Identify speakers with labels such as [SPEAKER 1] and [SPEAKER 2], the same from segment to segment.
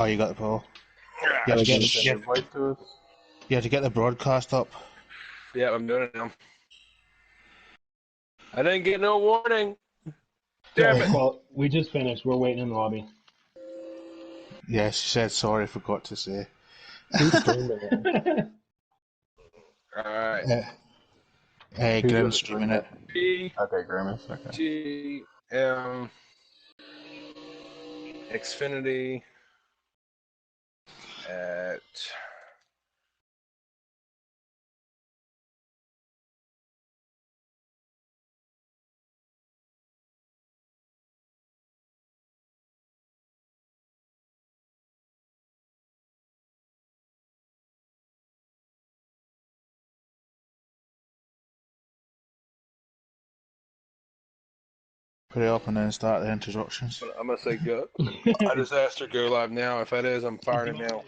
[SPEAKER 1] Oh, you got the poll.
[SPEAKER 2] Yeah,
[SPEAKER 1] You
[SPEAKER 2] send the invite to us.
[SPEAKER 1] have to get the broadcast up.
[SPEAKER 3] Yeah, I'm doing it now. I didn't get no warning. Damn it.
[SPEAKER 4] Well, we just finished. We're waiting in the lobby.
[SPEAKER 1] Yes, she said sorry, forgot to say.
[SPEAKER 4] Who's streaming it?
[SPEAKER 3] Alright.
[SPEAKER 1] Grim's streaming it.
[SPEAKER 2] Okay, Grimace. Okay.
[SPEAKER 3] PTM Xfinity at
[SPEAKER 1] Put it up and then start the introductions.
[SPEAKER 3] I'm gonna say go. I just asked her go live now. If that is, I'm firing it now.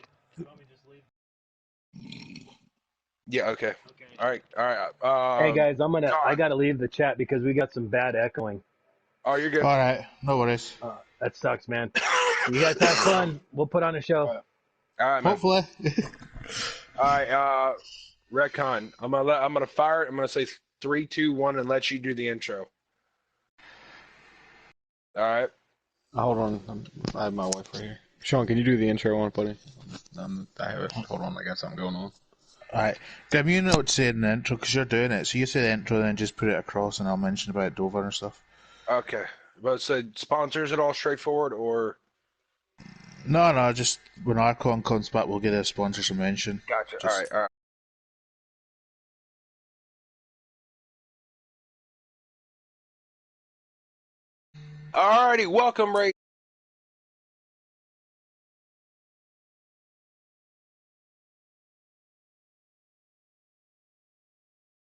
[SPEAKER 3] Yeah, okay. Alright.
[SPEAKER 4] Hey guys, I gotta leave the chat because we got some bad echoing.
[SPEAKER 3] Oh, you're good.
[SPEAKER 1] Alright, no worries.
[SPEAKER 4] That sucks, man. You guys have fun. We'll put on a show.
[SPEAKER 3] Alright, man.
[SPEAKER 1] Hopefully.
[SPEAKER 3] Alright, Retcon. I'm gonna fire it. I'm gonna say 3, 2, 1 and let you do the intro. Alright.
[SPEAKER 2] Hold on, I have my wife right here. Sean, can you do the intro on, buddy? I have it. Hold on, I got something going on.
[SPEAKER 1] Alright. Grim, you know what to say in the intro because you're doing it. So you say the intro and then just put it across and I'll mention about Dover and stuff.
[SPEAKER 3] Okay. But so sponsors it all straightforward or?
[SPEAKER 1] No, just when Archon comes back, we'll get a sponsors to mention.
[SPEAKER 3] Gotcha.
[SPEAKER 1] Just...
[SPEAKER 3] Alright. Alrighty, welcome, Ray.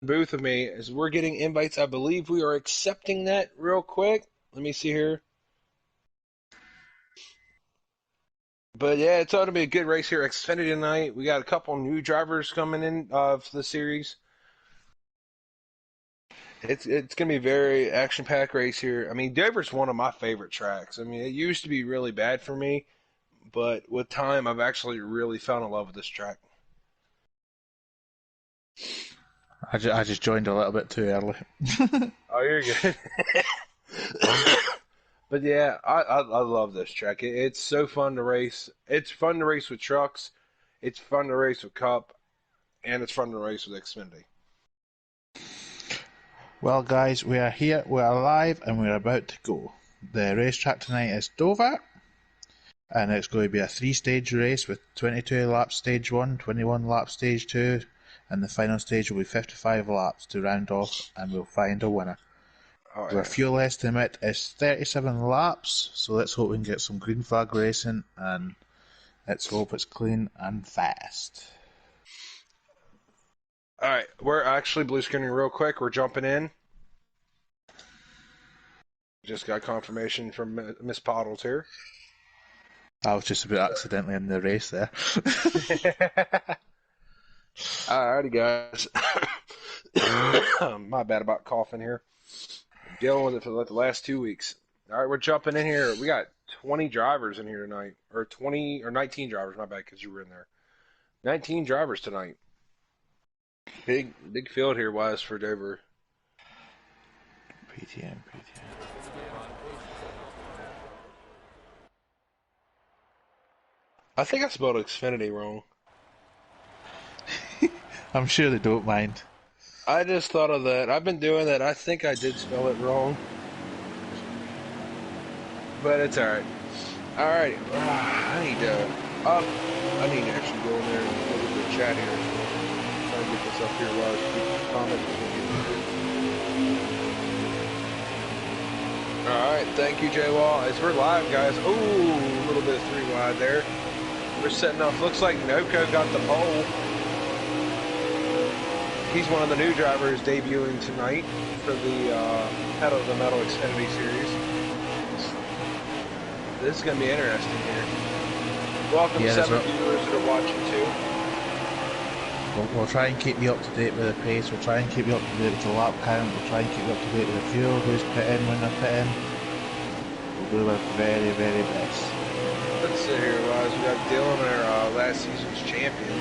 [SPEAKER 3] Booth of me as we're getting invites. I believe we are accepting that real quick. Let me see here. But yeah, it's ought to be a good race here at Xfinity tonight. We got a couple new drivers coming in for the series. It's gonna be a very action-packed race here. I mean, Dover's one of my favorite tracks. I mean, it used to be really bad for me, but with time, I've actually really fell in love with this track.
[SPEAKER 1] I just joined a little bit too early.
[SPEAKER 3] Oh, you're good. But yeah, I love this track. It's so fun to race. It's fun to race with trucks. It's fun to race with Cup, and it's fun to race with Xfinity.
[SPEAKER 1] Well, guys, we are here, we are live, and we're about to go. The racetrack tonight is Dover, and it's going to be a 3-stage race with 22 laps stage 1, 21 laps stage 2, and the final stage will be 55 laps to round off, and we'll find a winner.
[SPEAKER 3] Oh, yeah.
[SPEAKER 1] Our fuel estimate is 37 laps, so let's hope we can get some green flag racing, and let's hope it's clean and fast.
[SPEAKER 3] Alright, we're actually blue screening real quick. We're jumping in. Just got confirmation from Miss Pottles here.
[SPEAKER 1] I was just a bit accidentally in the race there.
[SPEAKER 3] Alrighty, guys. My bad about coughing here. I'm dealing with it for the last 2 weeks. Alright, we're jumping in here. We got 20 drivers in here tonight. Or 19 drivers, my bad, because you were in there. 19 drivers tonight. Big field here wise for Dover.
[SPEAKER 1] PTM.
[SPEAKER 3] I think I spelled Xfinity wrong.
[SPEAKER 1] I'm sure they don't mind.
[SPEAKER 3] I just thought of that. I've been doing that. I think I did spell it wrong. But it's alright. Alright. I need to actually go in there and look at the chat here. Try to get this up here while I keep commenting. Alright, thank you, Jay Wall. As we're live, guys. Ooh, a little bit of 3 wide there. We're setting up. Looks like Noco got the pole. He's one of the new drivers debuting tonight for the Pedal to the Metal Xfinity Series. This is going to be interesting here. Welcome, 7 viewers that are watching too.
[SPEAKER 1] We'll try and keep you up to date with the pace. We'll try and keep you up to date with the lap count. We'll try and keep you up to date with the fuel, who's pitting, when they're pitting. We'll do our very, very best.
[SPEAKER 3] Let's see here, guys. we got Dylan, our last season's champion,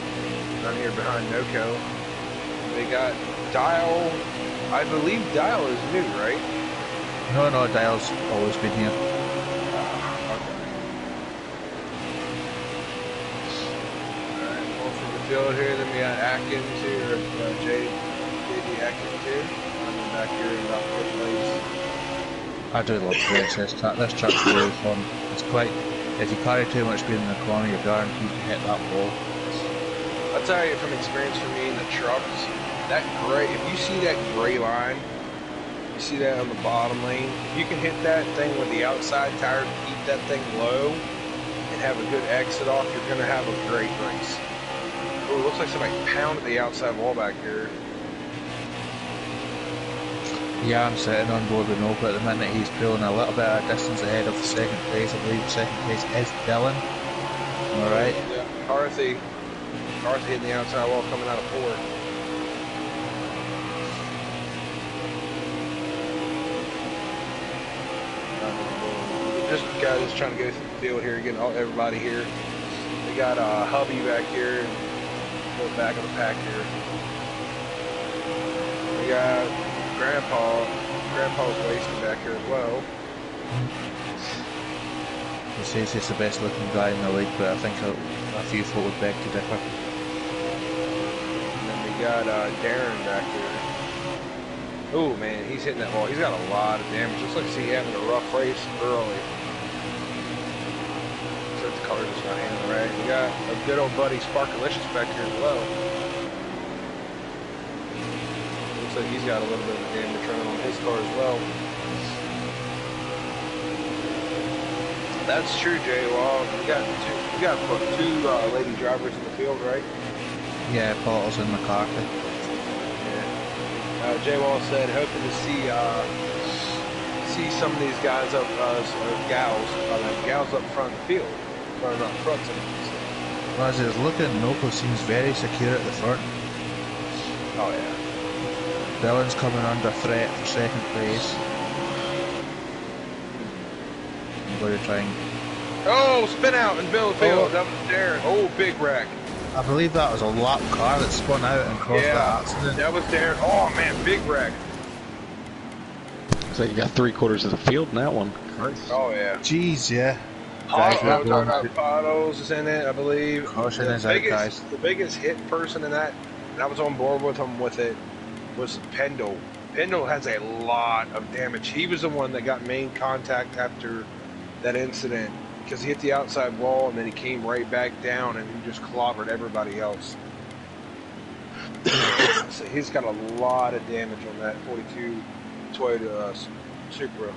[SPEAKER 3] down here behind Noco. They got Dial. I believe Dial is new, right?
[SPEAKER 1] No, Dial's always been here.
[SPEAKER 3] Field here, then we got Atkins here, JD Atkins here, running back here in about 4th place.
[SPEAKER 1] I do love the race. This track's really fun. It's quite, if you carry too much speed in the corner, you're guaranteed to hit that wall.
[SPEAKER 3] I'll tell you from experience for me in the trucks, that gray, if you see that gray line, you see that on the bottom lane, if you can hit that thing with the outside tire to keep that thing low and have a good exit off, you're going to have a great race. Oh, it looks like somebody pounded the outside wall back here.
[SPEAKER 1] Yeah, I'm sitting on board with Noble at the minute. He's pulling a little bit of distance ahead of the 2nd place. I believe 2nd place is Dylan. Alright.
[SPEAKER 3] Yeah. Carthy hitting the outside wall coming out of 4th. Just trying to go through the field here, getting everybody here. We got Hubby back here, and the back of the pack here. We got Grandpa's racing back here as well.
[SPEAKER 1] He says he's the best looking guy in the league, but I think a few folk would beg to differ.
[SPEAKER 3] And then we got Darren back here. Oh man, he's hitting that ball. He's got a lot of damage. Looks like he's having a rough race early. So the car just not handling right. We got a good old buddy Sparkalicious back here as well. Looks like he's got a little bit of damage running on his car as well. That's true, Jay. Well, we got two lady drivers in the field, right?
[SPEAKER 1] Yeah, Pottles and McCarthy.
[SPEAKER 3] Jay Wall said, hoping to see some of these guys up, gals up front of the field, or not front.
[SPEAKER 1] Well, as it's looking, Noble seems very secure at the front.
[SPEAKER 3] Oh yeah.
[SPEAKER 1] Dylan's coming under threat for 2nd place. I'm going to try and...
[SPEAKER 3] Oh, spin out and build field. That was Darren. Oh, big wreck.
[SPEAKER 1] I believe that was a lap car that spun out and caused that accident.
[SPEAKER 3] That was Darren. Oh man, big wreck.
[SPEAKER 2] So you got 3/4 of the field in that one. Christ.
[SPEAKER 3] Oh yeah.
[SPEAKER 1] Jeez, yeah.
[SPEAKER 3] ThePottles is in it, I believe.
[SPEAKER 1] Caution is out, guys.
[SPEAKER 3] The biggest hit person in that, and I was on board with him with it, was Pendle. Pendle has a lot of damage. He was the one that got main contact after that incident, because he hit the outside wall and then he came right back down and he just clobbered everybody else. So he's got a lot of damage on that 42 Toyota Supra.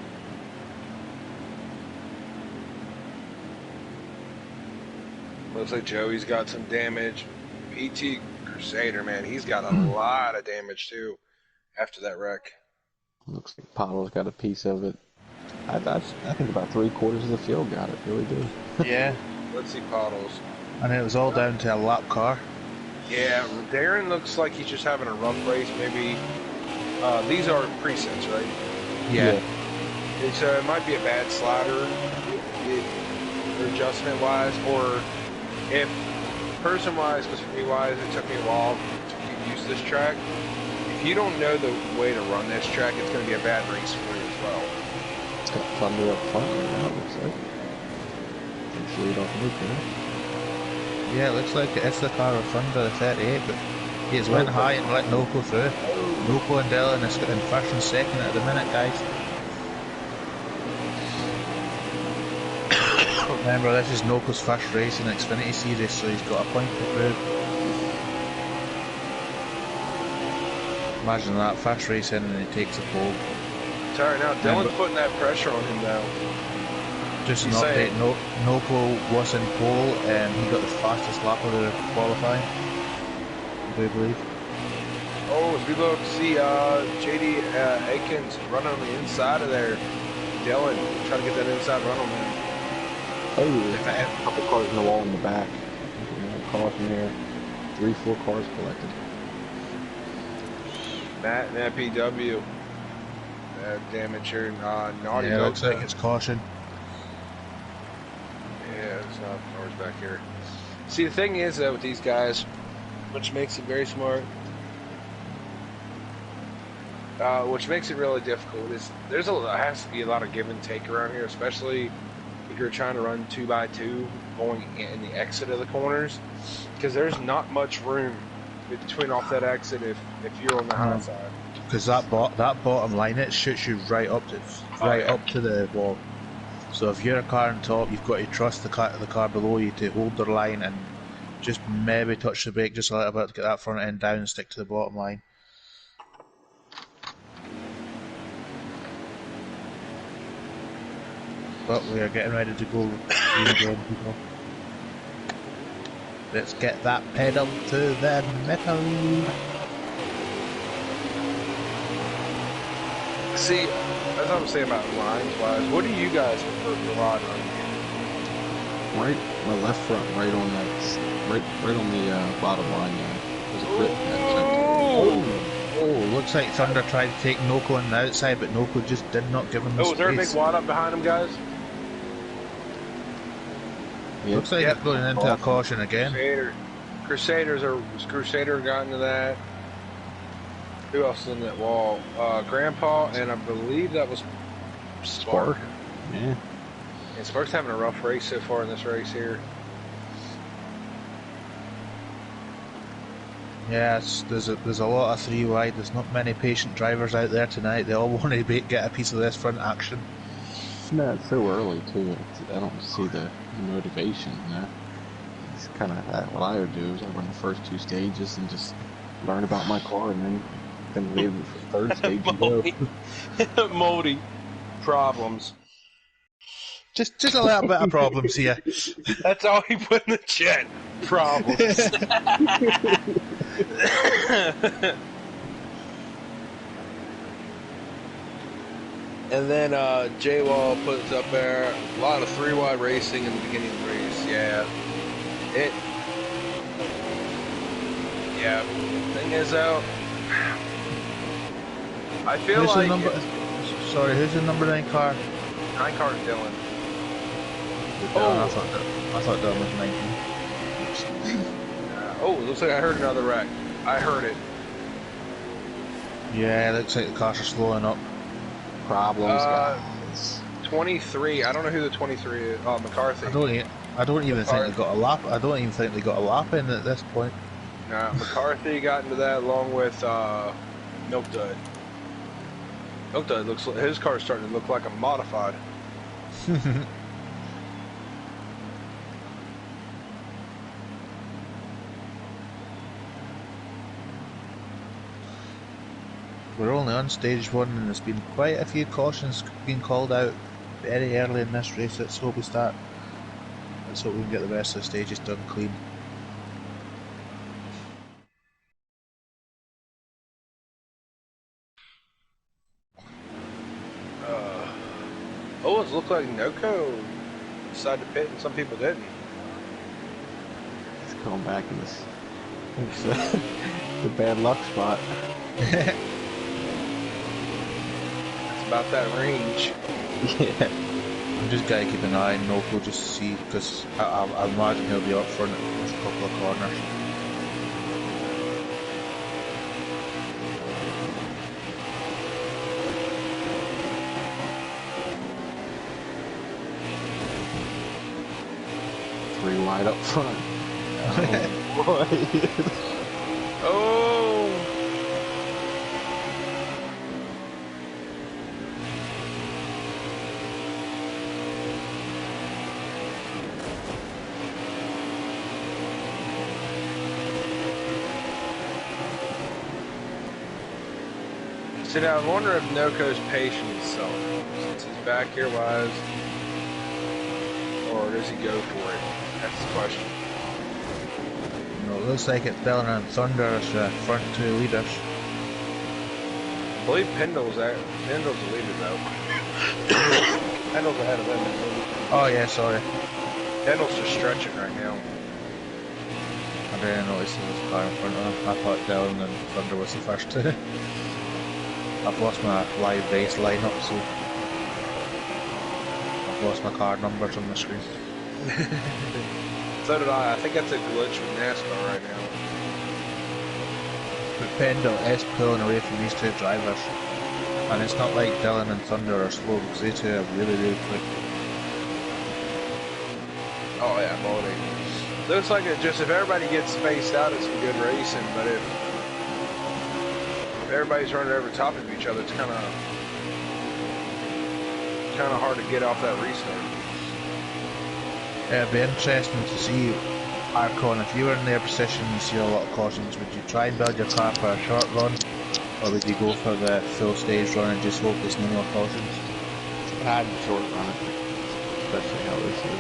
[SPEAKER 3] Looks like Joey's got some damage. PT Crusader, man, he's got a lot of damage too after that wreck.
[SPEAKER 2] Looks like Pottles got a piece of it. I think about 3/4 of the field got it. Really do.
[SPEAKER 1] Yeah.
[SPEAKER 3] Let's see Pottles.
[SPEAKER 1] And it was all down to a lap car.
[SPEAKER 3] Yeah, Darren looks like he's just having a rough race. Maybe these are presets, right?
[SPEAKER 1] Yeah.
[SPEAKER 3] It might be a bad slider, adjustment wise, or if person wise, because for me wise, it took me a while to get used to this track. If you don't know the way to run this track, it's going to be a bad race for you as well.
[SPEAKER 2] It's got thunder up front right now, it looks like. Let's lead off Luke, right?
[SPEAKER 1] Yeah, it looks like it's the car of Thunder, the 38, but he has went high and let Noco through. Noco and Dylan is in 1st and 2nd at the minute, guys. Remember, this is Noco's 1st race in the Xfinity series, so he's got a point to prove. Imagine that, 1st race in and he takes a pole.
[SPEAKER 3] Sorry, now Dylan's putting that pressure on him now.
[SPEAKER 1] Just an update, Noco was in pole and he got the fastest lap of the qualifying, I do believe.
[SPEAKER 3] Oh, as we look, see JD Aikens running on the inside of there. Dylan trying to get that inside run on him.
[SPEAKER 2] Oh, a couple cars in the wall in the back. Caution here. 3-4 cars collected.
[SPEAKER 3] Matt and PW. Damage here. Naughty.
[SPEAKER 1] Yeah, looks like it's caution.
[SPEAKER 3] Yeah. Cars back here. See, the thing is, though, with these guys, which makes it very smart, which makes it really difficult, is there has to be a lot of give and take around here, especially if you're trying to run 2x2 going in the exit of the corners, because there's not much room between off that exit if you're on the high side.
[SPEAKER 1] Because that bottom line, it shoots you right up to the wall. So if you're a car on top, you've got to trust the car below you to hold their line and just maybe touch the brake just a little bit to get that front end down and stick to the bottom line. But we are getting ready to go again, people. Let's get that pedal to the metal.
[SPEAKER 3] See, as I was saying about lines-wise, what do you guys prefer to ride on?
[SPEAKER 2] Right, my left front, right on that, right on the bottom line there. There's a grip patch.
[SPEAKER 1] Oh, looks like Thunder tried to take Noko on the outside, but Noko just did not give him the space.
[SPEAKER 3] Was there a big wad up behind him, guys?
[SPEAKER 2] Yep.
[SPEAKER 1] Looks like it's going into a caution again.
[SPEAKER 3] Crusader got into that. Who else is in that wall? Grandpa, and I believe that was Spark.
[SPEAKER 2] Yeah.
[SPEAKER 3] And Spark's having a rough race so far in this race here.
[SPEAKER 1] Yeah, there's a lot of 3 wide. There's not many patient drivers out there tonight. They all want to get a piece of this front action.
[SPEAKER 2] No, it's so early too. I don't see the motivation. It's kind of what I would do is I run the first 2 stages and just learn about my car, and then leave it for the 3rd stage and go.
[SPEAKER 3] Moldy problems.
[SPEAKER 1] Just a little bit of problems here.
[SPEAKER 3] That's all he put in the chat. Problems. And then J-Wall puts up there a lot of 3 wide racing in the beginning of the race. Yeah. Thing is though, I feel
[SPEAKER 1] who's
[SPEAKER 3] like
[SPEAKER 1] who's the number 9 car?
[SPEAKER 3] 9 car is Dylan.
[SPEAKER 1] I thought Dylan was 19.
[SPEAKER 3] It looks like I heard another wreck. I heard it.
[SPEAKER 1] Yeah, it looks like the cars are slowing up.
[SPEAKER 2] Problems, guys.
[SPEAKER 3] 23. I don't know who the 23 is. Oh, McCarthy.
[SPEAKER 1] I don't even think they got a lap. I don't even think they got a lap in at this point.
[SPEAKER 3] No, McCarthy got into that along with Milk Dud. Milk Dud looks like his car's starting to look like a modified.
[SPEAKER 1] We're only on stage 1 and there's been quite a few cautions being called out very early in this race. Let's hope we can get the rest of the stages done clean.
[SPEAKER 3] It looked like Noko decided to pit and some people didn't.
[SPEAKER 2] It's going back in this. The bad luck spot.
[SPEAKER 3] It's about that range.
[SPEAKER 2] Yeah.
[SPEAKER 1] I'm just gotta keep an eye on Noko just to see, because I imagine he'll be up front with a couple of corners.
[SPEAKER 2] Three wide up front. Oh, boy.
[SPEAKER 3] Oh! See, now I wonder if Noko's patience selling since he's back here wise, or does he go for it? That's the question.
[SPEAKER 1] No, it looks like it's Dylan and Thunder as the front 2 leaders.
[SPEAKER 3] I believe Pendle's the leader though. Pendle's ahead of them.
[SPEAKER 1] Oh yeah, sorry.
[SPEAKER 3] Pendle's just stretching right now.
[SPEAKER 1] I didn't notice there was a car in front of him. I thought Dylan and Thunder was the first 2. I've lost my live race lineup, so I've lost my car numbers on the screen.
[SPEAKER 3] So did I. I think that's a glitch with NASCAR right now.
[SPEAKER 1] But Pendle is pulling away from these two drivers. And it's not like Dylan and Thunder are slow, because they two are really, really quick.
[SPEAKER 3] Oh yeah, Baldy. Looks like it just, if everybody gets spaced out, it's some good racing, but if everybody's running over top of each other, it's kind of hard to get off that restart.
[SPEAKER 1] It'd be interesting to see, Arcon, if you were in their position and you see a lot of cautions, would you try and build your car for a short run, or would you go for the full stage run and just hope there's no more cautions?
[SPEAKER 2] I'd short run it, especially how this is.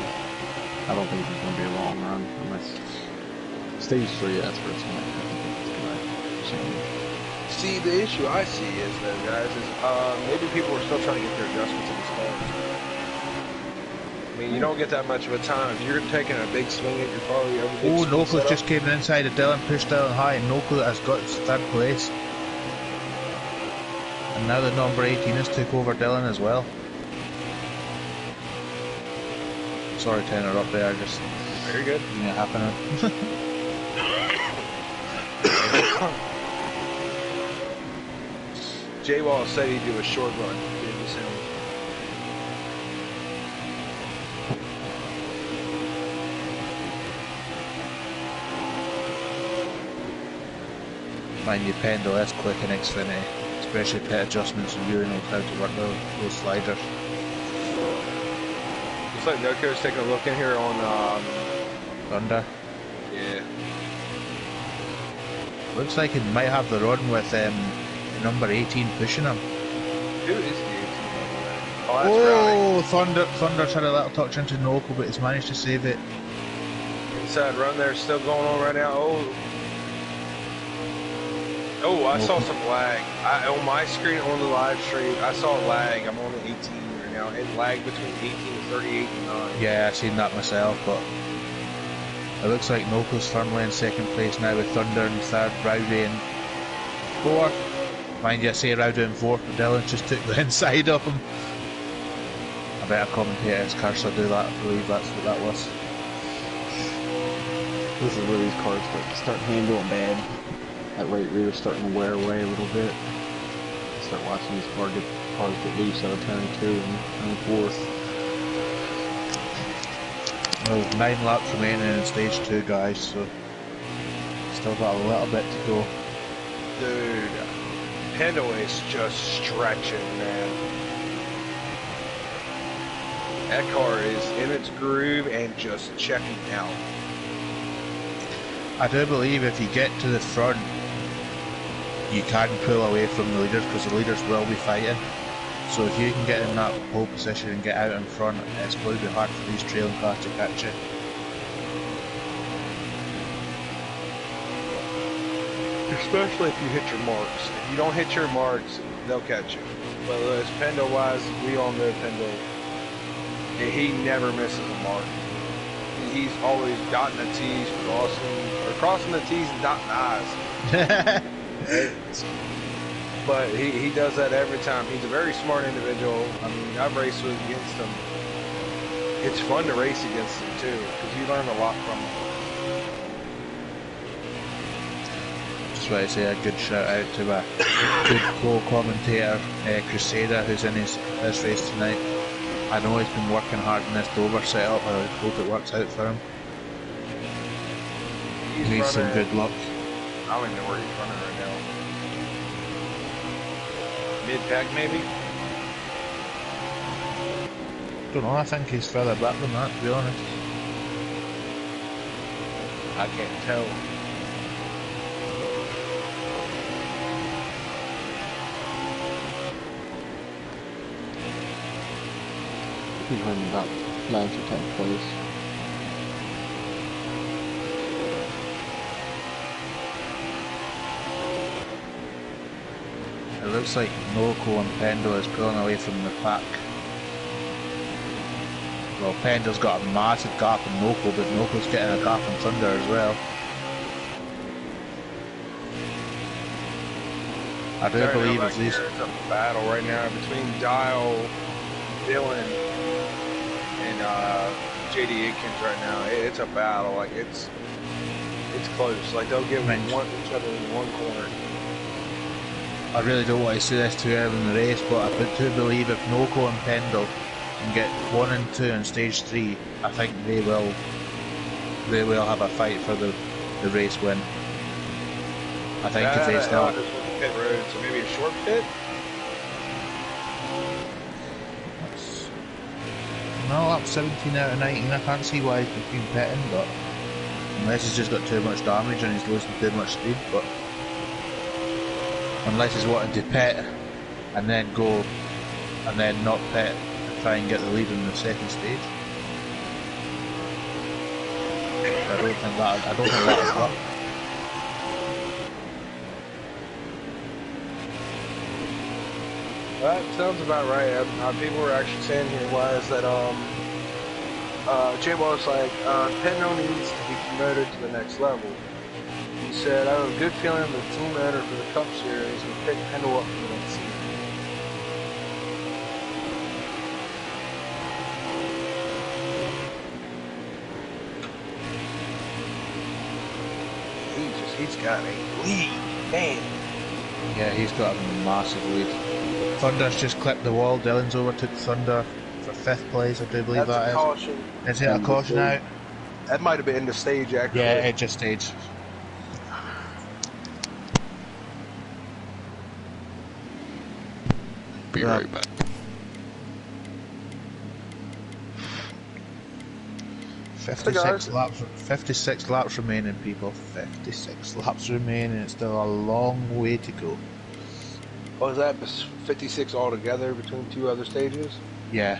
[SPEAKER 2] I don't think it's going to be a long run unless stage 3, that's where it's going to change.
[SPEAKER 3] See, the issue I see is though, guys, is maybe people are still trying to get their adjustments in these cars. I mean, you don't get that much of a time. If you're taking a big swing at your car, you have a big swing
[SPEAKER 1] Noko's
[SPEAKER 3] setup.
[SPEAKER 1] just came inside of Dylan, pushed Dylan high, and Noko has got third place. And now the number 18 has took over Dylan as well. Sorry to interrupt there, just
[SPEAKER 3] Very good.
[SPEAKER 1] seeing it happening.
[SPEAKER 3] J-Wall said he'd do a short run. Did you sound?
[SPEAKER 1] Mind you, Pendle is quick in Xfinity, especially pit adjustments, and really knows how to work those sliders.
[SPEAKER 3] Looks like Noko's taking a look in here on,
[SPEAKER 1] Thunder.
[SPEAKER 3] yeah.
[SPEAKER 1] Looks like he might have the run with number 18 pushing him.
[SPEAKER 3] Who is the 18? Oh, that's Rowdy.
[SPEAKER 1] Thunder's had a little touch into Noko, but he's managed to save it.
[SPEAKER 3] Inside run there, still going on right now. Oh, I saw some lag. On my screen, on the live stream, I saw lag. I'm on the 18 right now. It lagged between 18 and 38 and 9.
[SPEAKER 1] Yeah, I've seen that myself, but it looks like Noko's firmly in second place now with Thunder in third, Rowdy in fourth. Mind you, I say Rowdy in fourth, but Dylan just took the inside of him. I better commentate his cursor do that, I believe that's what that was.
[SPEAKER 2] This is where these cars start handling bad. That right rear starting to wear away a little bit. Start watching these cars get loose out of turn 2 and turn 4th.
[SPEAKER 1] Well, 9 laps remaining in stage 2, guys, so still got a little bit to go.
[SPEAKER 3] Dude, Pendle is just stretching, man. That car is in its groove and just checking out.
[SPEAKER 1] I do believe if you get to the front, you can pull away from the leaders, because the leaders will be fighting. So if you can get in that pole position and get out in front, it's going to be hard for these trailing cars to catch you.
[SPEAKER 3] Especially if you hit your marks. If you don't hit your marks, they'll catch you. Whether it's Pendle wise, we all know Pendle. He never misses a mark. He's always dotting the T's, crossing the T's and dotting the I's. But he does that every time. He's a very smart individual. I mean, I've raced against him. It's fun to race against him too, because you learn a lot from him.
[SPEAKER 1] Just want to say a good shout out to my good co-commentator, Crusader, who's in this race tonight. I know he's been working hard in this Dover setup, and I hope it works out for him. He needs some good luck.
[SPEAKER 3] I don't even know where he's running right now. Mid-pack, maybe?
[SPEAKER 1] Don't know, I think he's further back than that, to be honest.
[SPEAKER 3] I can't tell.
[SPEAKER 2] He's running about 9th or 10th place.
[SPEAKER 1] It looks like Noko and Pendle is pulling away from the pack. Well, Pendle's got a massive gap on Noko, but Noko's getting a gap on Thunder as well. I do believe it's
[SPEAKER 3] It's a battle right now between Dial, Dylan, and JD Aikens right now. It's a battle. Like it's close. Like they'll get each other in one corner.
[SPEAKER 1] I really don't want to say this too early in the race, but I do believe if Noco and Pendle can get 1 and 2 in stage 3, I think they will have a fight for the race win. I think if they start
[SPEAKER 3] pit road, so maybe a short pit.
[SPEAKER 1] No, lap 17 out of 19. I can't see why he's been pitting, but unless he's just got too much damage and he's losing too much speed, but unless he's wanting to pit and then go and then not pit and try and get the lead in the second stage. I don't think that will work.
[SPEAKER 3] That sounds about right. People were actually saying here was that Jay was like Pendle needs to be promoted to the next level. He said, I have a good feeling the team owner for the Cup Series will pick Pendle up for the next season. He's got a lead, man.
[SPEAKER 1] Yeah, he's got a massive lead. Thunder's just clipped the wall. Dillon's overtook Thunder for 5th place, I do believe
[SPEAKER 3] That's
[SPEAKER 1] that
[SPEAKER 3] a caution.
[SPEAKER 1] Is it a caution out?
[SPEAKER 3] That might have been in the stage, actually.
[SPEAKER 1] Yeah, edge of stage.
[SPEAKER 2] Be right back.
[SPEAKER 1] 56 laps remaining, people. 56 laps remaining. It's still a long way to go.
[SPEAKER 3] Was that 56 altogether between 2 other stages?
[SPEAKER 1] Yeah.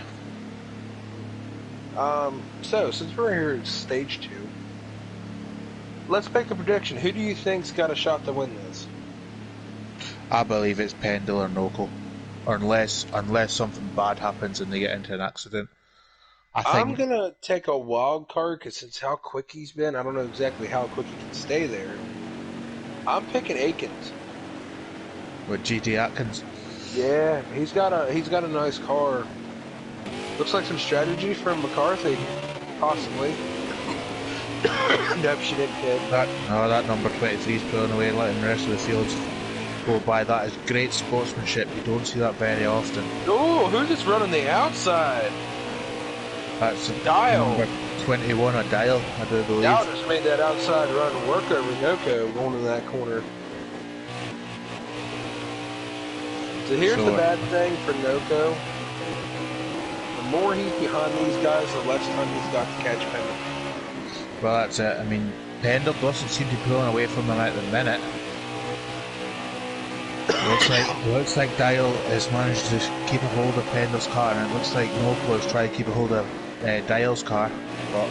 [SPEAKER 3] So since we're here at stage 2, let's make a prediction. Who do you think's got a shot to win this?
[SPEAKER 1] I believe it's Pendle or Noco. Or unless something bad happens and they get into an accident.
[SPEAKER 3] I'm going to take a wild card because since how quick he's been, I don't know exactly how quick he can stay there. I'm picking Aikens.
[SPEAKER 1] With GT Atkins?
[SPEAKER 3] Yeah, he's got a nice car. Looks like some strategy from McCarthy, possibly. Nope, she didn't pit.
[SPEAKER 1] That number 23 is pulling away, letting the rest of the fields go by. That is great sportsmanship. You don't see that very often.
[SPEAKER 3] Oh, who's just running the outside?
[SPEAKER 1] That's
[SPEAKER 3] Dial.
[SPEAKER 1] Number 21, a Dial, I do believe.
[SPEAKER 3] Dial just made that outside run work over Noco going in that corner. So here's the bad thing for Noco. The more he's behind these guys, the less time he's got to catch Pendle.
[SPEAKER 1] Well, that's it. I mean, Pendle doesn't seem to be pulling away from him at the minute. Looks like Dial has managed to keep a hold of Pendle's car, and it looks like Noco is trying to keep a hold of Dial's car. But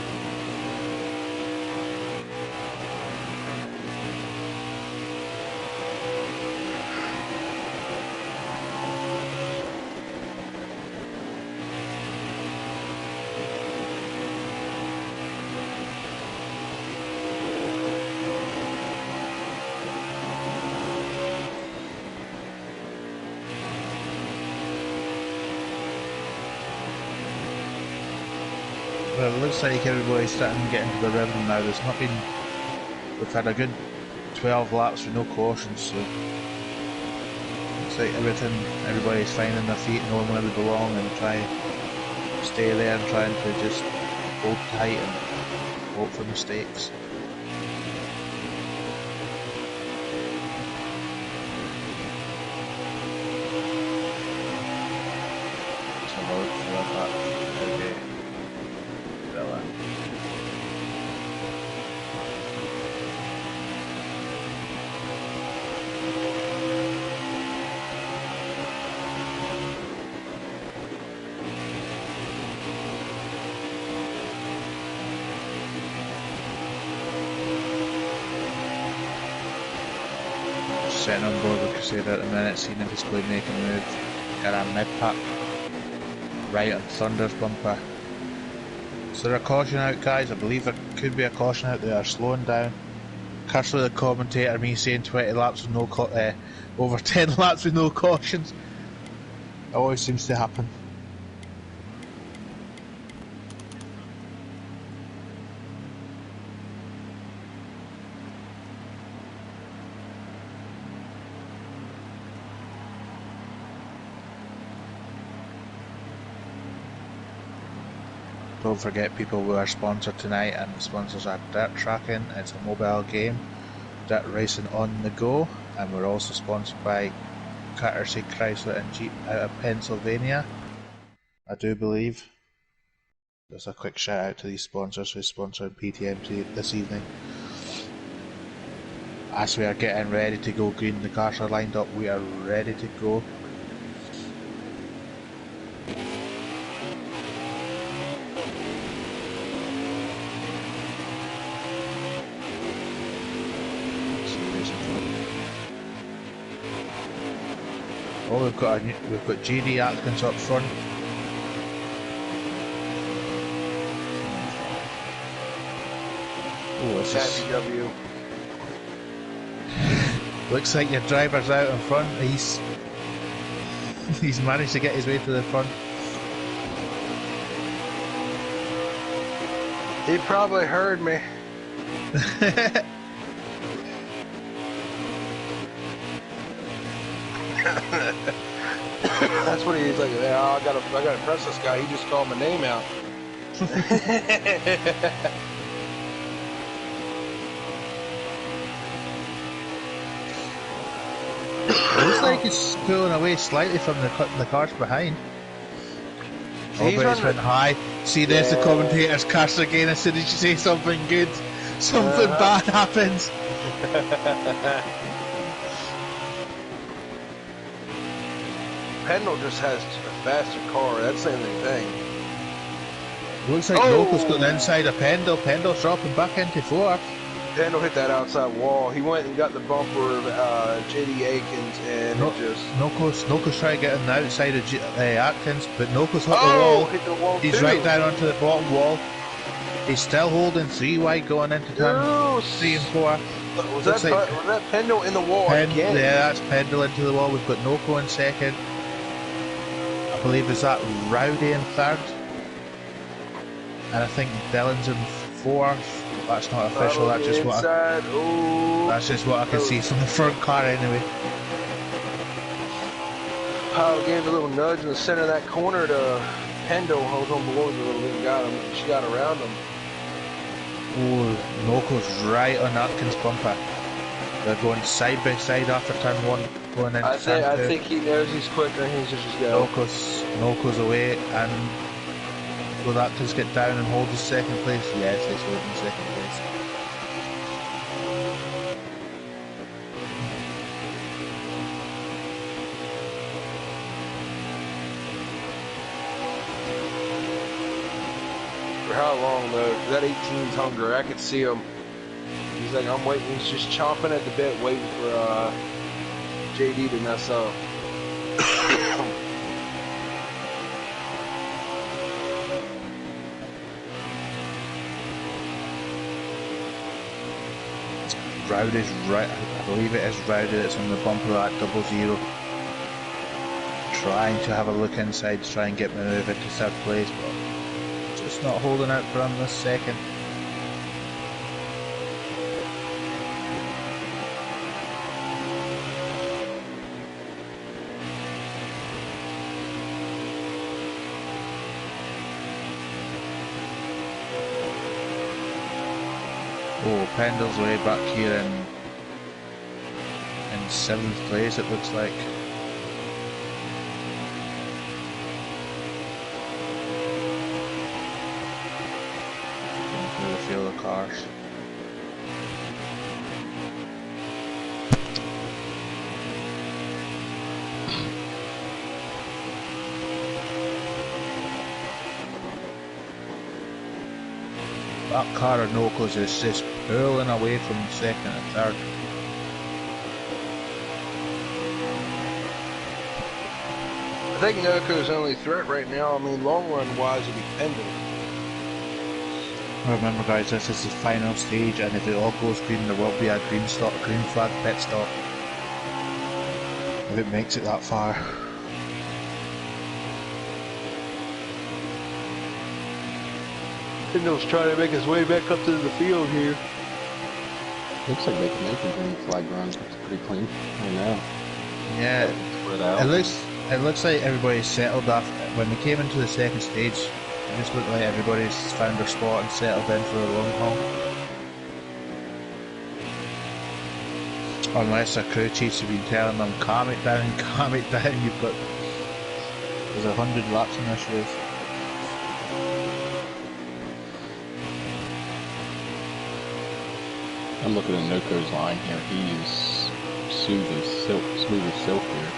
[SPEAKER 1] well, it looks like everybody's starting to get into the rhythm now. We've had a good 12 laps with no cautions, so looks like everybody's finding their feet, knowing where they belong, and try to stay there and trying to just hold tight and hope for mistakes. Setting on board with Crusader at the minute, seeing if he's going to make a move. Got a mid-pack right on Thunder's bumper. Is there a caution out, guys? I believe there could be a caution out. They are slowing down. Curse with the commentator, me saying 20 laps with no over 10 laps with no cautions. It always seems to happen. don't forget, people, we are sponsored tonight, and the sponsors are Dirt Tracking. It's a mobile game, dirt racing on the go, and we're also sponsored by Courtesy Chrysler and Jeep out of Pennsylvania, I do believe. Just a quick shout out to these sponsors who sponsored PTM this evening. As we are getting ready to go green, the cars are lined up, we are ready to go. Oh, we've got JD Atkins up front. Oh, this is...
[SPEAKER 3] W.
[SPEAKER 1] Looks like your driver's out in front. He's managed to get his way to the front.
[SPEAKER 3] He probably heard me. That's what he's like. Oh, I gotta press this guy. He just called my name out.
[SPEAKER 1] Looks like he's pulling away slightly from the cars behind. Oh, but he's went high. See, there's the commentator's curse again. As soon as you say something good, something bad happens.
[SPEAKER 3] Pendle just has a faster car. That's the only thing.
[SPEAKER 1] Looks like Noko's got the inside of Pendle. Pendle's dropping back into fourth.
[SPEAKER 3] Pendle hit that outside wall. He went and got the bumper of JD Akins, and
[SPEAKER 1] Noko's trying to get on the outside of Atkins, but Noko's hit the wall. He's right down onto the bottom wall. He's still holding 3 wide going into turn 3 and 4.
[SPEAKER 3] Was that Pendle in the wall again?
[SPEAKER 1] Yeah, that's Pendle into the wall. We've got Noko in second. I believe is that Rowdy in third, and I think Dylan's in fourth. That's not official. That's just what I can see from the front car anyway.
[SPEAKER 3] Powell gave a little nudge in the center of that corner to Pendle. Hold on below a little bit and got him. She got around him.
[SPEAKER 1] Oh, Noko's right on Atkins' bumper. They're going side by side after turn 1, going into turn 2.
[SPEAKER 3] I think he knows he's quicker and he's just go.
[SPEAKER 1] Noko's away, and will Atkins get down and hold his second place? Yes, he's holding second place.
[SPEAKER 3] For how long though? That 18's hungry. I could see him. He's like, I'm waiting. He's just chomping at the bit, waiting for JD to mess up.
[SPEAKER 1] Rowdy's right. I believe it is Rowdy that's on the bumper of that 00. Trying to have a look inside to try and get move into third place, but just not holding out for him this second. Oh, Pendle's way back here in 7th place, it looks like. Going through the field of cars. That car of Noko's is just pulling away from second and third.
[SPEAKER 3] I think Noko's only threat right now, I mean, long run wise, would be Pendle.
[SPEAKER 1] Remember guys, this is the final stage, and if it all goes green, there will be a green flag pit stop. If it makes it that far.
[SPEAKER 3] Pendle's trying to make his way back up to the field here.
[SPEAKER 2] Looks like they can make a green flag run. It's pretty clean right now.
[SPEAKER 1] Yeah, it looks like everybody's settled after when we came into the second stage. It just looked like everybody's found their spot and settled in for the long haul. Unless their crew chiefs have been telling them, calm it down, you've got... There's 100 laps in this race.
[SPEAKER 2] I'm looking at Noko's line here. He is smooth as silk here.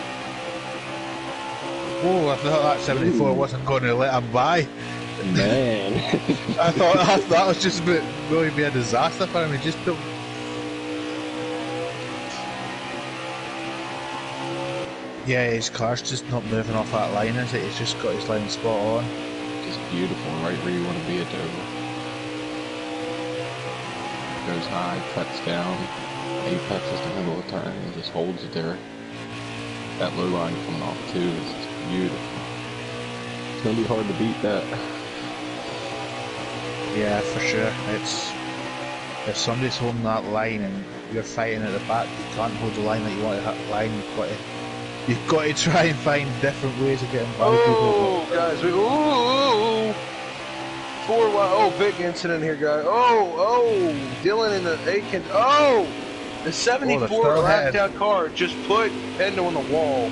[SPEAKER 1] Oh, I thought that 74 wasn't going to let him by.
[SPEAKER 2] Man.
[SPEAKER 1] I thought that was just going to be a disaster for him. He just built... Yeah, his car's just not moving off that line, is it? He's just got his line spot on.
[SPEAKER 2] Just beautiful, right where you want to be at Dover. Goes high, cuts down, apexes the middle of the turn, and just holds it there. That low line coming off too is just beautiful. It's gonna be hard to beat that.
[SPEAKER 1] Yeah, for sure. It's... If somebody's holding that line and you're fighting at the back, you can't hold the line that you want to hit the line. You've got to try and find different ways of getting by people.
[SPEAKER 3] Oh, guys, big incident here, guys. Dylan in the Aiken. The 74 lap down car just put Pendle on the wall.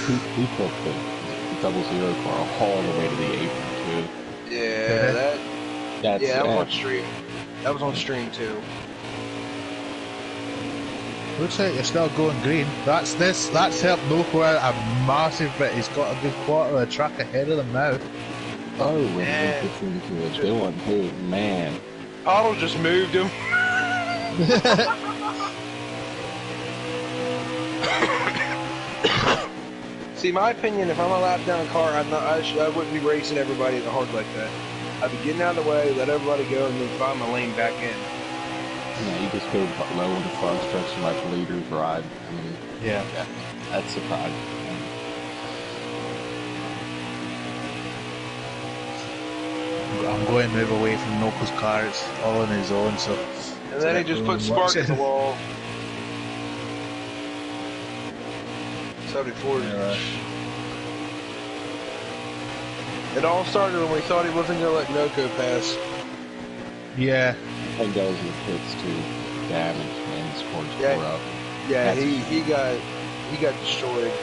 [SPEAKER 2] He took the 00 car all the way to the apron too.
[SPEAKER 3] Yeah, that was on stream. That was on stream too.
[SPEAKER 1] Looks like you're still going green. That's helped Noco out a massive bit. He's got a good quarter of the track ahead of them now.
[SPEAKER 2] Oh, when he gets into a Dylan too, man.
[SPEAKER 3] Otto just moved him. See, my opinion, if I'm a lap down car, I wouldn't be racing everybody in the hard like that. I'd be getting out of the way, let everybody go, and then find my lane back in.
[SPEAKER 2] Yeah, you just go low on the front stretch and let the leaders ride. I mean,
[SPEAKER 1] yeah,
[SPEAKER 2] that's the pride.
[SPEAKER 1] I'm going to move away from Noco's car. It's all on his own, so...
[SPEAKER 3] And then he just put spark at the wall. 74.
[SPEAKER 1] Yeah, right.
[SPEAKER 3] It all started when we thought he wasn't going to let Noco pass.
[SPEAKER 1] Yeah.
[SPEAKER 2] And goes in pits too. Damage, man. The scores tore up.
[SPEAKER 3] Yeah, he got destroyed.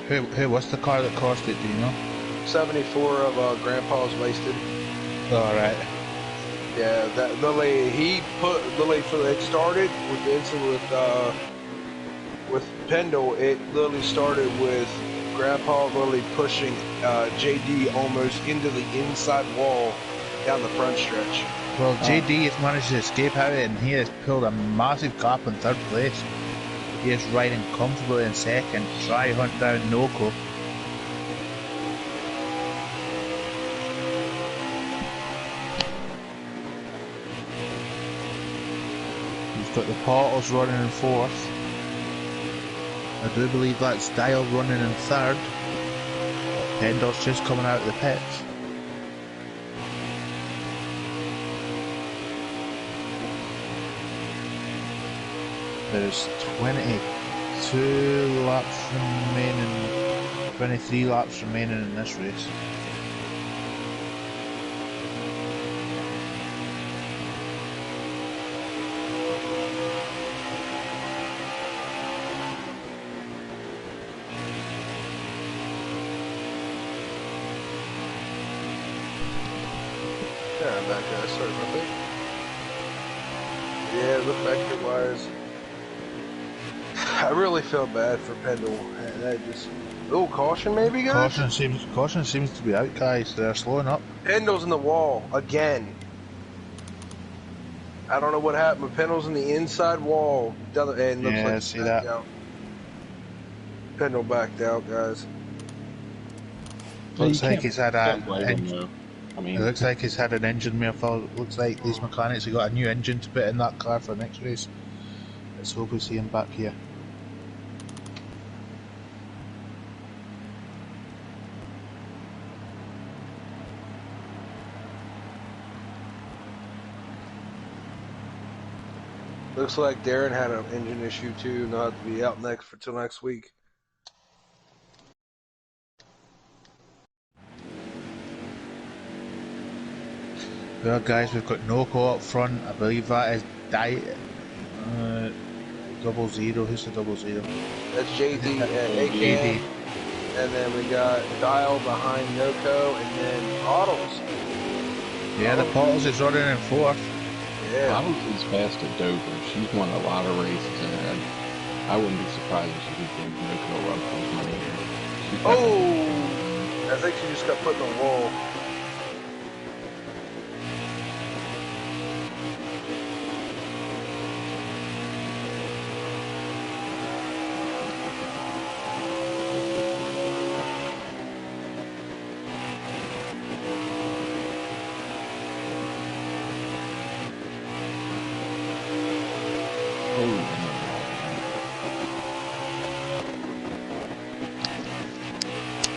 [SPEAKER 1] Who was the car that caused it, do you know?
[SPEAKER 3] 74 of Grandpa's wasted.
[SPEAKER 1] Alright.
[SPEAKER 3] Yeah, that it started with the incident with Pendle. It literally started with Grandpa literally pushing JD almost into the inside wall down the front stretch.
[SPEAKER 1] Well, JD has managed to escape out of it, and he has pulled a massive gap in third place. He is riding comfortably in second, try hunt down Noco. He's got the Portals running in fourth. I do believe that's Dial running in third. Pendle's just coming out of the pits. There's 22 laps remaining, 23 laps remaining in this race.
[SPEAKER 3] Yeah, I'm back, guys. Sorry about that. Yeah, look back here, wires. I really feel bad for Pendle. And I just... Oh, caution maybe, guys?
[SPEAKER 1] Caution seems to be out, guys. They're slowing up.
[SPEAKER 3] Pendle's in the wall, again. I don't know what happened, but Pendle's in the inside wall. And looks like
[SPEAKER 1] see that.
[SPEAKER 3] out. Pendle backed out, guys.
[SPEAKER 1] Looks like he's had
[SPEAKER 2] It
[SPEAKER 1] looks like he's had an engine malfunction. Looks like these mechanics have got a new engine to put in that car for the next race. Let's hope we see him back here.
[SPEAKER 3] Looks like Darren had an engine issue too, not to be out till next week.
[SPEAKER 1] Well, guys, we've got Noco up front. I believe that is 00. Who's the 00?
[SPEAKER 3] That's JD at
[SPEAKER 1] JD.
[SPEAKER 3] 8 and then we got Dial behind Noco, and then Pottles.
[SPEAKER 1] Yeah, the Pottles is running in fourth.
[SPEAKER 3] Yeah.
[SPEAKER 2] Pottles is fast at Dover. She's won a lot of races, and I wouldn't be surprised if she could give Noco a run for his money here.
[SPEAKER 3] Oh! I think she just got put in the wall.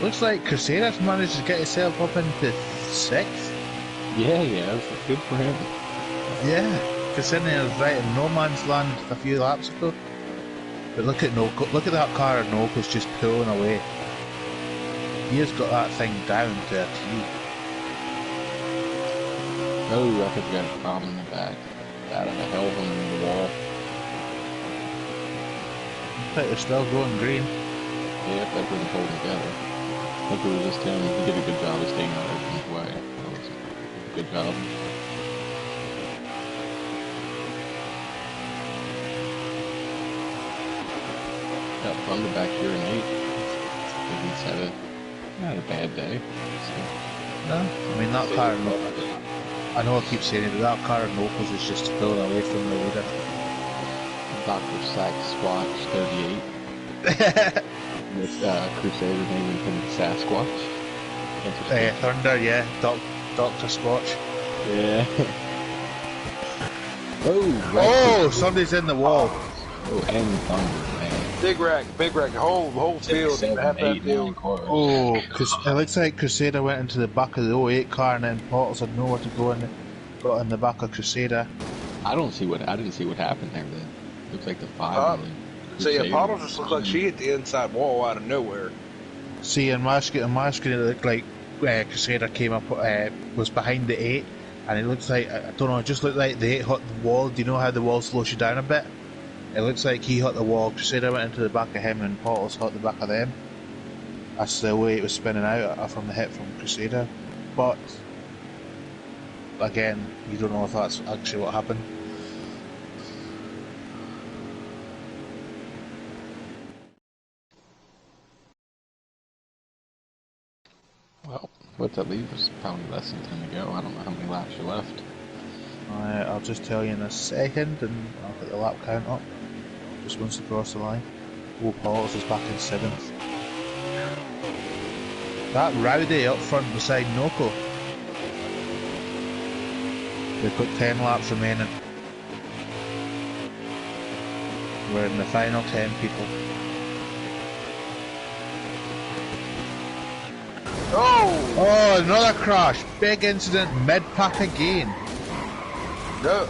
[SPEAKER 1] Looks like Crusader's managed to get himself up into 6th.
[SPEAKER 2] Yeah, that's good for him.
[SPEAKER 1] Yeah, considering he was right in no man's land a few laps ago. But look at Noco, look at that car and Noco's just pulling away. He has got that thing down to a T.
[SPEAKER 2] Oh, I think we got a problem in the back. Out of the hell in the wall.
[SPEAKER 1] I think they're still going green.
[SPEAKER 2] Yeah, if that wasn't holding together. I think it was just him. He did a good job of staying out of his way. That was a good job. Got Thunder back here in 8th. He's had a bad day. So.
[SPEAKER 1] No, I mean that car. I know I keep saying it, but that car and Opals is just pulling away from the leader.
[SPEAKER 2] Dr. Sack Squatch 38. This Crusader naming him Sasquatch.
[SPEAKER 1] Thunder, yeah, Dr. Squatch.
[SPEAKER 2] Yeah.
[SPEAKER 1] Oh, somebody's in the wall.
[SPEAKER 2] Oh, and Thunder, man.
[SPEAKER 3] Big rack, the whole field,
[SPEAKER 2] 7,
[SPEAKER 3] half that
[SPEAKER 2] 8,
[SPEAKER 3] field.
[SPEAKER 1] Oh, because it looks like Crusader went into the back of the 08 car and then Pottles had nowhere to go and got in the back of Crusader.
[SPEAKER 2] I didn't see what happened there. Looks like the 5.
[SPEAKER 3] So yeah, Pottles just looked like she hit the inside wall out of nowhere.
[SPEAKER 1] See, in my screen it looked like Crusader came up, was behind the 8, and it looks like, I don't know, it just looked like the 8 hit the wall. Do you know how the wall slows you down a bit? It looks like he hit the wall, Crusader went into the back of him, and Pottles hit the back of them. That's the way it was spinning out from the hit from Crusader. But, again, you don't know if that's actually what happened.
[SPEAKER 2] Well, what's that leave us? Probably less than 10 to go. I don't know how many laps are left.
[SPEAKER 1] I'll just tell you in a second, and I'll put the lap count up. Just once to cross the line. Oh, Pottles is back in 7th. That Rowdy up front beside Noco. We've got 10 laps remaining. We're in the final 10 people. Oh, another crash. Big incident mid-pack again.
[SPEAKER 3] No,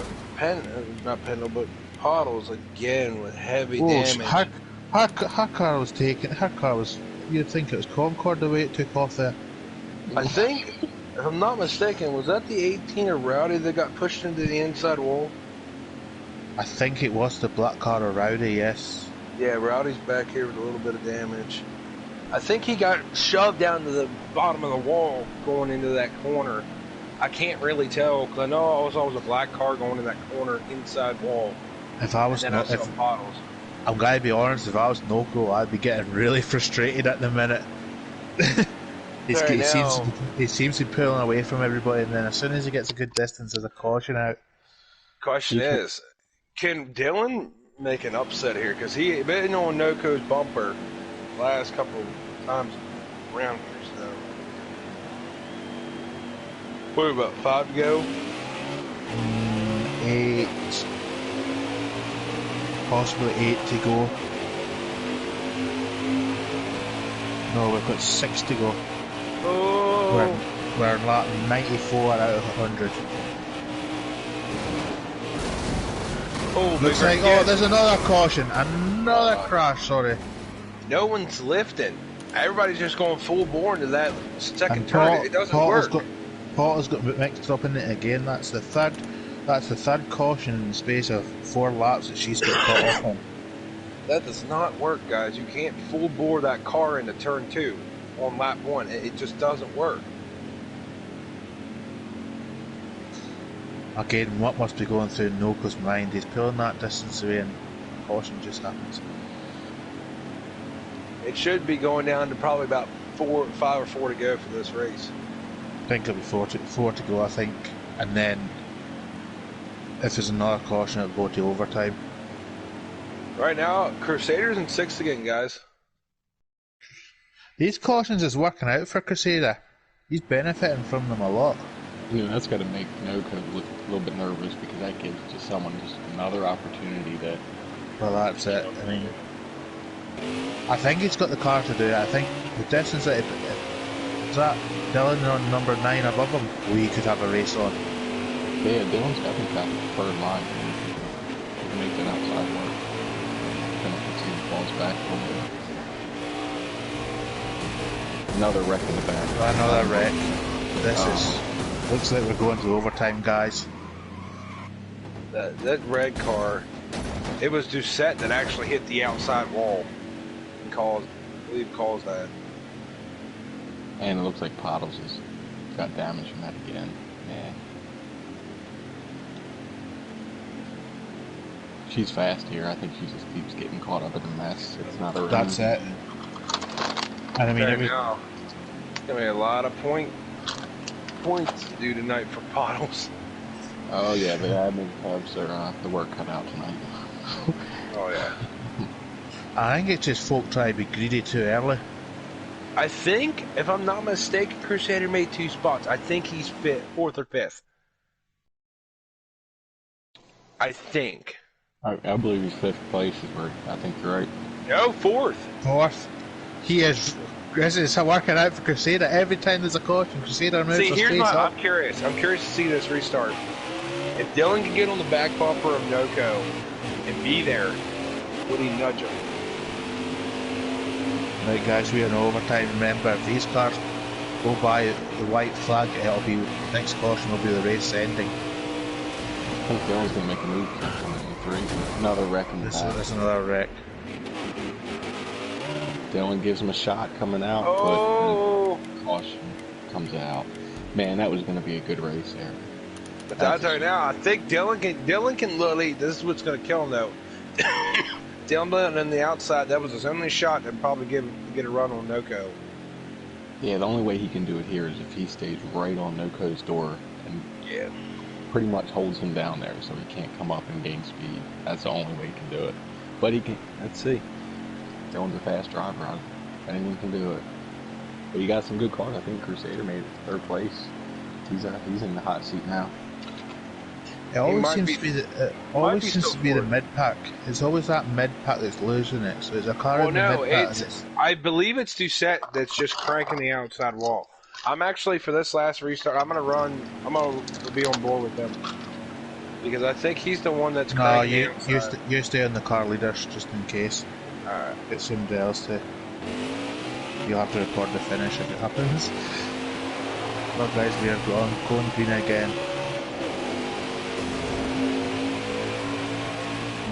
[SPEAKER 3] not Pendle, but Pottles again with heavy damage.
[SPEAKER 1] Her car was taken. Her car was. You'd think it was Concord the way it took off there.
[SPEAKER 3] I think, if I'm not mistaken, was that the 18er Rowdy that got pushed into the inside wall?
[SPEAKER 1] I think it was the black car of Rowdy, yes.
[SPEAKER 3] Yeah, Rowdy's back here with a little bit of damage. I think he got shoved down to the bottom of the wall going into that corner. I can't really tell, because I know I was a black car going in that corner inside wall.
[SPEAKER 1] If I was not,
[SPEAKER 3] Pottles.
[SPEAKER 1] I'm gonna be honest, if I was Noco, I'd be getting really frustrated at the minute. He seems to be pulling away from everybody, and then as soon as he gets a good distance, there's a caution out.
[SPEAKER 3] Question is, can Dylan make an upset here? Because he been on Noco's bumper last couple of times around here. So, what about 5 to go?
[SPEAKER 1] 8, possibly 8 to go. No, we've got 6 to go.
[SPEAKER 3] Oh,
[SPEAKER 1] We're lap 94 out of 100.
[SPEAKER 3] oh,
[SPEAKER 1] Looks like, oh, there's another caution, another crash, sorry.
[SPEAKER 3] No one's lifting. Everybody's just going full bore into that second turn. It doesn't work.
[SPEAKER 1] Potter's got mixed up in it again. That's the third caution in the space of 4 laps that she's got caught off on.
[SPEAKER 3] That does not work, guys. You can't full bore that car into turn 2 on lap 1. It just doesn't work.
[SPEAKER 1] Again, what must be going through Noko's mind? He's pulling that distance away and caution just happens.
[SPEAKER 3] It should be going down to probably about 5 or 4 to go for this race.
[SPEAKER 1] I think it'll be four to go, I think. And then, if there's another caution, it'll go to overtime.
[SPEAKER 3] Right now, Crusader's in 6th again, guys.
[SPEAKER 1] These cautions is working out for Crusader. He's benefiting from them a lot.
[SPEAKER 2] You know, that's got to make Noko look a little bit nervous because that gives just someone just another opportunity to...
[SPEAKER 1] Well, that's it. I mean, I think he's got the car to do it. I think the distance that is that Dylan on number 9 above him, we could have a race on.
[SPEAKER 2] Yeah, Dylan's got the third line. He can make that outside work. Kind of puts the balls back a little bit. Another wreck in the back.
[SPEAKER 1] Another wreck. This looks like we're going to overtime, guys.
[SPEAKER 3] That red car, it was Doucette that actually hit the outside wall and caused that.
[SPEAKER 2] And it looks like Pottles has got damage from that again. Yeah. She's fast here. I think she just keeps getting caught up in the mess. It's not her.
[SPEAKER 1] That's it. And I mean,
[SPEAKER 3] It's gonna be a lot of points to do tonight for Pottles.
[SPEAKER 2] Oh yeah, the admin have their the work cut out tonight.
[SPEAKER 3] Oh yeah.
[SPEAKER 1] I think it's just folk try to be greedy too early.
[SPEAKER 3] I think, if I'm not mistaken, Crusader made 2 spots. I think he's 4th or 5th. I think.
[SPEAKER 2] I believe he's 5th place is where I think you're right.
[SPEAKER 3] No, 4th.
[SPEAKER 1] 4th. He is. This is working out for Crusader. Every time there's a caution, Crusader moves
[SPEAKER 3] See,
[SPEAKER 1] a
[SPEAKER 3] here's
[SPEAKER 1] space
[SPEAKER 3] what
[SPEAKER 1] up.
[SPEAKER 3] I'm curious. I'm curious to see this restart. If Dylan can get on the back bumper of Noko and be there, would he nudge him?
[SPEAKER 1] Right, guys, we are in overtime. Remember, if these cars go by the white flag, it'll be next caution will be the race ending.
[SPEAKER 2] I think Dylan's gonna make a move for 3. Another wreck in the back.
[SPEAKER 1] There's another wreck.
[SPEAKER 2] Dylan gives him a shot coming out, but caution comes out. Man, that was gonna be a good race there.
[SPEAKER 3] But I'll tell you now, I think Dylan can literally. This is what's going to kill him though. Dylan on the outside, that was his only shot that probably get a run on Noko.
[SPEAKER 2] Yeah, the only way he can do it here is if he stays right on Noko's door and pretty much holds him down there so he can't come up and gain speed. That's the only way he can do it. But he can. Let's see. Dylan's a fast driver. Anyone can do it. But you got some good cars. I think Crusader made it 3rd place. He's in the hot seat now.
[SPEAKER 1] It always seems to be the mid pack. It's always that mid pack that's losing it. So it's a car in the mid pack.
[SPEAKER 3] I believe it's Doucette that's just cranking the outside wall. I'm actually, for this last restart, I'm gonna be on board with them because I think he's the one that's cranking the outside.
[SPEAKER 1] You stay on the car leaders just in case.
[SPEAKER 3] Alright.
[SPEAKER 1] Get somebody else to. You'll have to record the finish if it happens. Well, guys, we are going green again.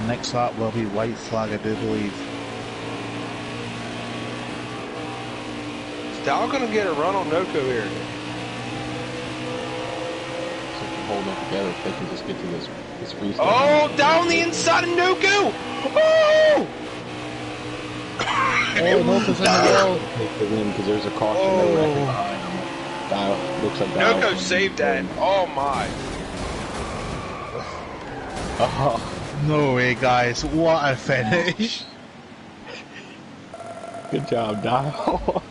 [SPEAKER 1] Next lap will be white flag, I do believe.
[SPEAKER 3] Is Dow gonna get a run on Noko here?
[SPEAKER 2] So if you hold them together, if they can just get to this restart.
[SPEAKER 3] Oh, down the inside of Noko! Oh!
[SPEAKER 1] Oh, Noko's in the wall.
[SPEAKER 2] Because there's a caution there behind him. Dial, looks like
[SPEAKER 3] Noko saved that. Oh my.
[SPEAKER 2] Oh.
[SPEAKER 1] No way, guys. What a finish.
[SPEAKER 2] Good job, Dial.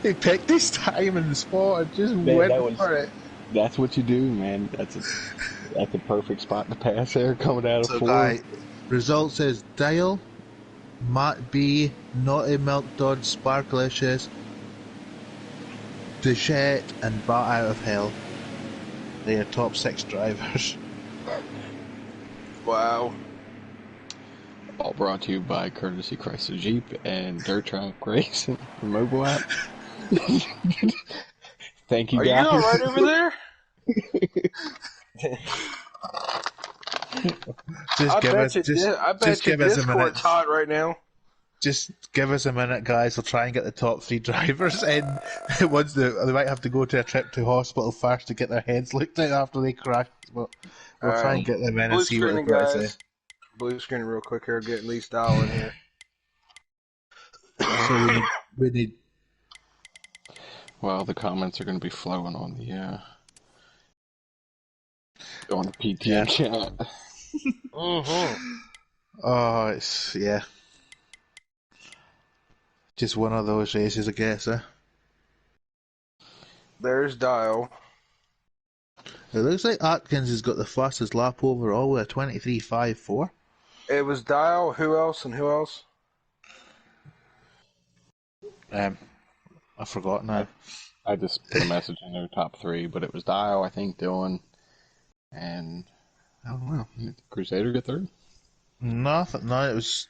[SPEAKER 1] He picked his time and spot and just went for it.
[SPEAKER 2] That's what you do, man. That's a perfect spot to pass there coming out of
[SPEAKER 1] So,
[SPEAKER 2] 4.
[SPEAKER 1] guy, result says Dial, Matt B, Naughty Milk Dodge, Sparklicious, Duchette, and Bat Out of Hell. They are top 6 drivers.
[SPEAKER 3] Wow.
[SPEAKER 2] All brought to you by Courtesy Chrysler Jeep and Dirt Track Racing Mobile app. Thank you,
[SPEAKER 3] Are you
[SPEAKER 2] guys.
[SPEAKER 3] all right over there? I bet your
[SPEAKER 1] give us a minute.
[SPEAKER 3] Discord's hot right now.
[SPEAKER 1] Just give us a minute, guys. We'll try and get the top 3 drivers in. Once they might have to go to a trip to hospital first to get their heads looked at after they crash. But we'll try and get them in and see what they've got to say.
[SPEAKER 3] Blue screening real quick here. Get at least Dial in here.
[SPEAKER 1] So we need.
[SPEAKER 2] Well, the comments are going to be flowing on the PTM chat.
[SPEAKER 1] Oh, it's just one of those races, I guess.
[SPEAKER 3] There's Dial.
[SPEAKER 1] It looks like Atkins has got the fastest lap overall with a 23.54.
[SPEAKER 3] It was Dial. Who else? And who else?
[SPEAKER 1] I've forgotten now.
[SPEAKER 2] I just put a message in their top 3, but it was Dial, I think, Dylan, and I don't know. Did Crusader get third?
[SPEAKER 1] No, it was